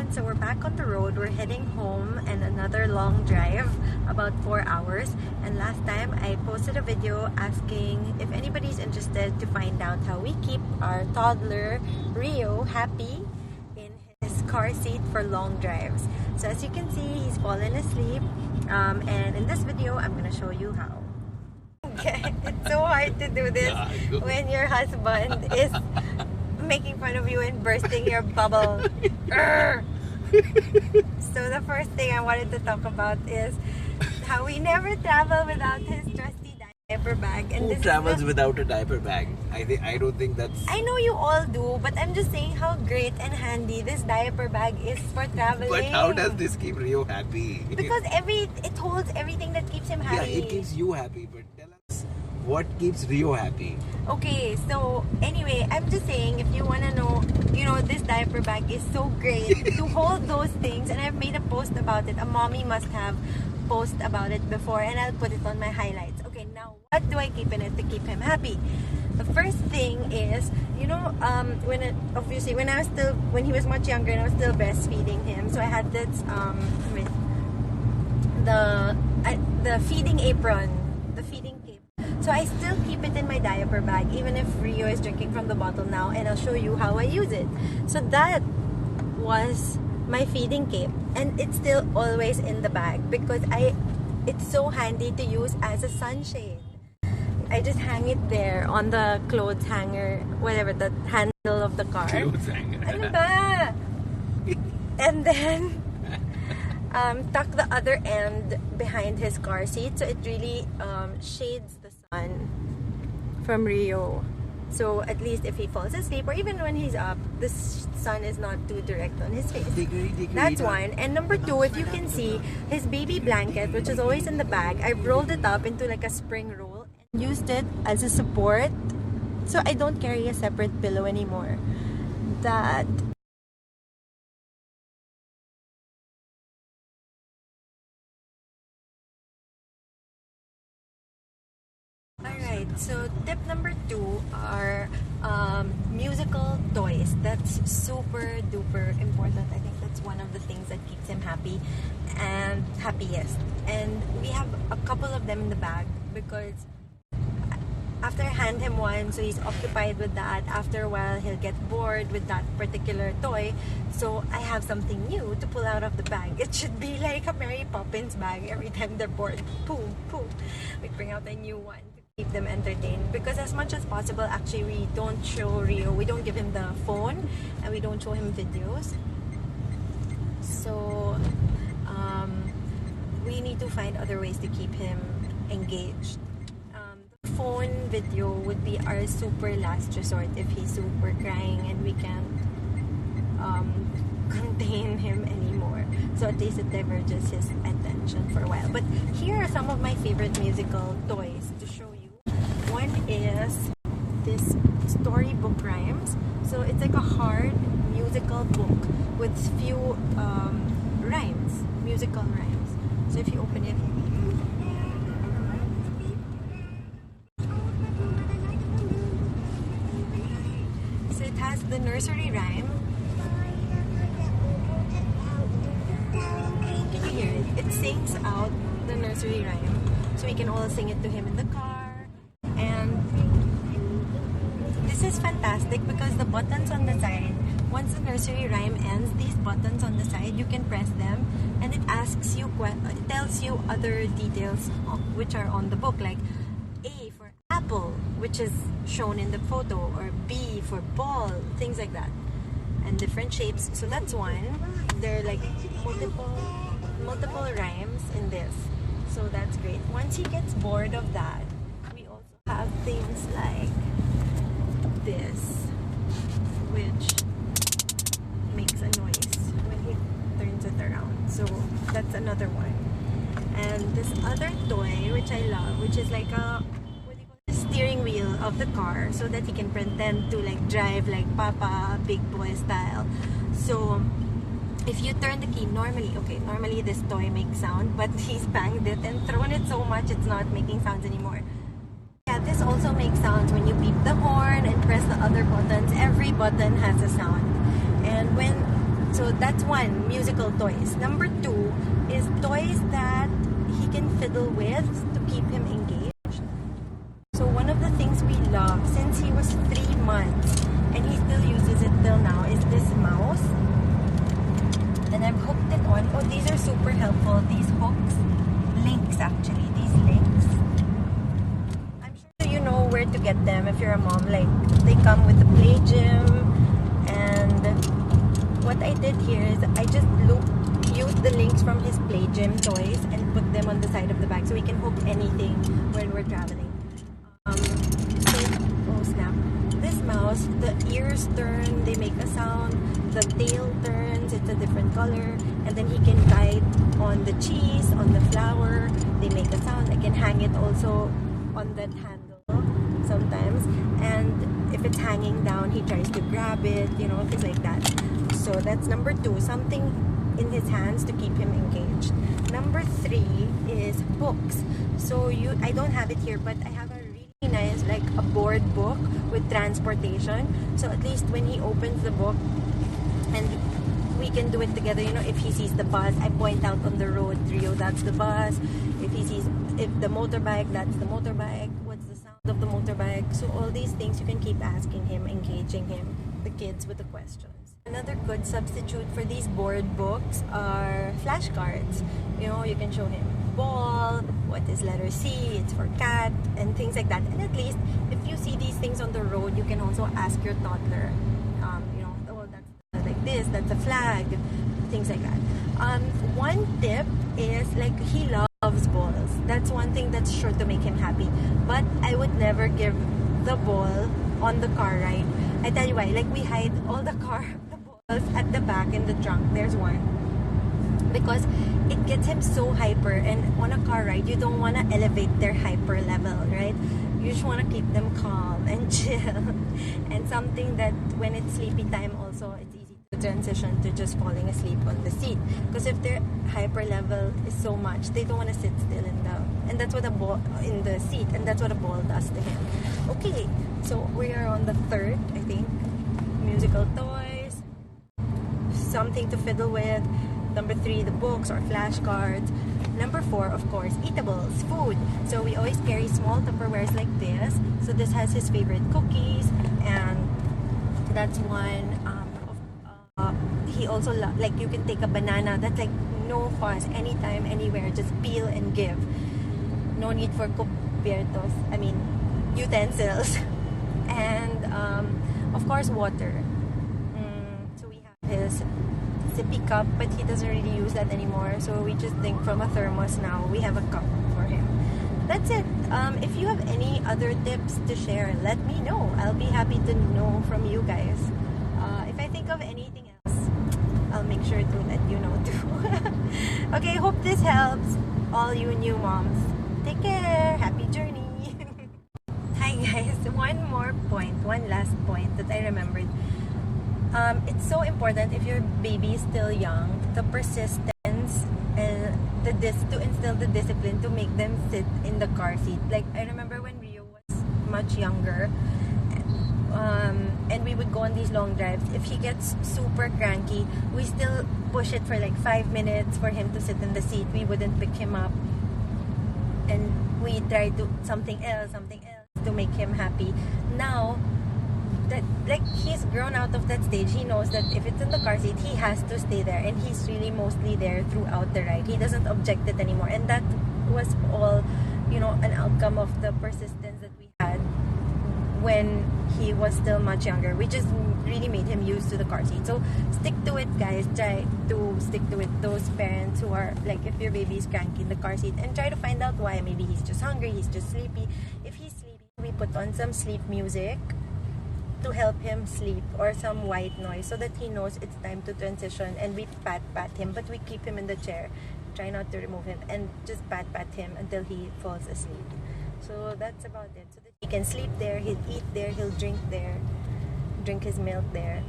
everyone, so we're back on the road. We're heading home and another long drive, about 4 hours. And last time I posted a video asking if anybody's interested to find out how we keep our toddler Rio happy in his car seat for long drives. So as you can see, he's fallen asleep, and in this video I'm gonna show you how. Okay, it's so hard to do this when your husband is making fun of you and bursting your bubble. So the first thing I wanted to talk about is how we never travel without his trusty diaper bag. And who travels without a diaper bag? I don't think that's... I know you all do, but I'm just saying how great and handy this diaper bag is for traveling. But how does this keep Rio happy? Because it holds everything that keeps him happy. Yeah, it keeps you happy, but tell us what keeps Rio happy. Okay, so anyway, I'm just saying, if you want to know, this diaper bag is so great to hold those things, and I've made a post about it. A mommy must have post about it before, and I'll put it on my highlights. Okay, now what do I keep in it to keep him happy? The first thing is, when he was much younger and I was still breastfeeding him, so I had this the feeding apron, the feeding cape. So I still keep it in my diaper bag, even if Rio is drinking from the bottle now, and I'll show you how I use it. So that was my feeding cape, and it's still always in the bag because it's so handy to use as a sunshade. I just hang it there on the clothes hanger, whatever, the handle of the car. Clothes hanger. Ano ba? And then tuck the other end behind his car seat, so it really shades the sun from Rio. So at least if he falls asleep or even when he's up, the sun is not too direct on his face. That's one. And number two, if you can see, his baby blanket, which is always in the bag, I've rolled it up into like a spring roll and used it as a support. So I don't carry a separate pillow anymore. Alright, so tip number 2 are musical toys. That's super duper important. I think that's one of the things that keeps him happy and happiest. And we have a couple of them in the bag because after I hand him one, so he's occupied with that. After a while, he'll get bored with that particular toy. So I have something new to pull out of the bag. It should be like a Mary Poppins bag. Every time they're bored, boom, boom, we bring out a new one. Keep them entertained, because as much as possible, actually, we don't show Rio, we don't give him the phone, and we don't show him videos. So we need to find other ways to keep him engaged. The phone video would be our super last resort if he's super crying and we can't contain him anymore. So at least it diverges his attention for a while. But here are some of my favorite musical toys to show you. One is this storybook rhymes. So it's like a hard musical book with few rhymes, musical rhymes. So if you open it, so it has the nursery rhyme. Can you hear it? It sings out the nursery rhyme. So we can all sing it to him in the car. And this is fantastic because the buttons on the side, once the nursery rhyme ends, these buttons on the side, you can press them and it it tells you other details which are on the book, like A for apple, which is shown in the photo, or B for ball, things like that, and different shapes. So that's one. There are like multiple rhymes in this, so that's great. Once he gets bored of that, we also have things like this, which makes a noise when he turns it around. So that's another one. And this other toy, which I love, which is like a steering wheel of the car, so that he can pretend to like drive like Papa, big boy style. So if you turn the key, normally this toy makes sound, but he's banged it and thrown it so much it's not making sounds anymore. Yeah, this also makes sounds when you beep the horn and press the other buttons. Every button has a sound. And so that's one, musical toys. Number two is toys that he can fiddle with to keep him engaged. So one of the things we love since he was 3 months and he still uses it till now is this mouse. And I've hooked it on. Oh, these are super helpful. These hooks, links actually, these links. I'm sure you know where to get them if you're a mom. Like, they come with the play gym. And what I did here is I just used the links from his play gym toys and put them on the side of the bag so we can hook anything when we're traveling. Oh snap. This mouse, the ears turn, they make a sound. The tail turns, it's a different color. And then he can bite on the cheese, on the flour. They make a sound. I can hang it also on that handle sometimes. And if it's hanging down, he tries to grab it, you know, things like that. So that's number two, something in his hands to keep him engaged. Number three is books. So I don't have it here, but I have a really nice, like a board book with transportation. So at least when he opens the book and we can do it together, you know, if he sees the bus, I point out on the road, Rio, that's the bus. If the motorbike, that's the motorbike. What's the sound of the motorbike? So all these things you can keep asking him, engaging him, the kids with the questions. Another good substitute for these board books are flashcards. You know, you can show him ball, what is letter C, it's for cat, and things like that. And at least if you see these things on the road, you can also ask your toddler, you know, oh, that's like this, that's a flag, things like that. One tip is, like, he loves balls. That's one thing that's sure to make him happy. But I would never give the ball on the car ride. I tell you why. Like, we hide all the balls at the back in the trunk. There's one. Because it gets him so hyper, and on a car ride, you don't want to elevate their hyper level, right? You just want to keep them calm and chill. And something that when it's sleepy time also, it's easy to transition to just falling asleep on the seat. Because if their hyper level is so much, they don't want to sit still and that's what a ball in the seat, and that's what a ball does to him. Okay, so we are on the third, I think, musical toys, something to fiddle with. Number three, the books or flashcards. Number four, of course, eatables, food. So we always carry small Tupperwares like this. So this has his favorite cookies, and that's one. He also like, you can take a banana. That's like no fuss, anytime, anywhere. Just peel and give. No need for utensils. And of course, water. So we have his sippy cup, but he doesn't really use that anymore, so we just drink from a thermos now. We have a cup for him. That's it. If you have any other tips to share, let me know. I'll be happy to know from you guys. If I think of anything else, I'll make sure to let you know too. Okay, hope this helps all you new moms. Take care. Happy journey. Hi guys, one last point that I remembered. It's so important if your baby is still young, the persistence and to instill the discipline to make them sit in the car seat. Like, I remember when Rio was much younger, and we would go on these long drives. If he gets super cranky, we still push it for like 5 minutes for him to sit in the seat. We wouldn't pick him up, and we try to something else to make him happy. Now that, like, he's grown out of that stage, he knows that if it's in the car seat, he has to stay there, and he's really mostly there throughout the ride. He doesn't object it anymore, and that was all, you know, an outcome of the persistence that we had when he was still much younger. We just really made him used to the car seat. So stick to it, guys. Try to stick to it. Those parents who are like, if your baby is cranky in the car seat, and try to find out why. Maybe he's just hungry, he's just sleepy. If he's sleepy, we put on some sleep music to help him sleep, or some white noise, so that he knows it's time to transition, and we pat him, but we keep him in the chair, try not to remove him, and just pat him until he falls asleep. So that's about it, so that he can sleep there, he'll eat there, he'll drink there, drink his milk there.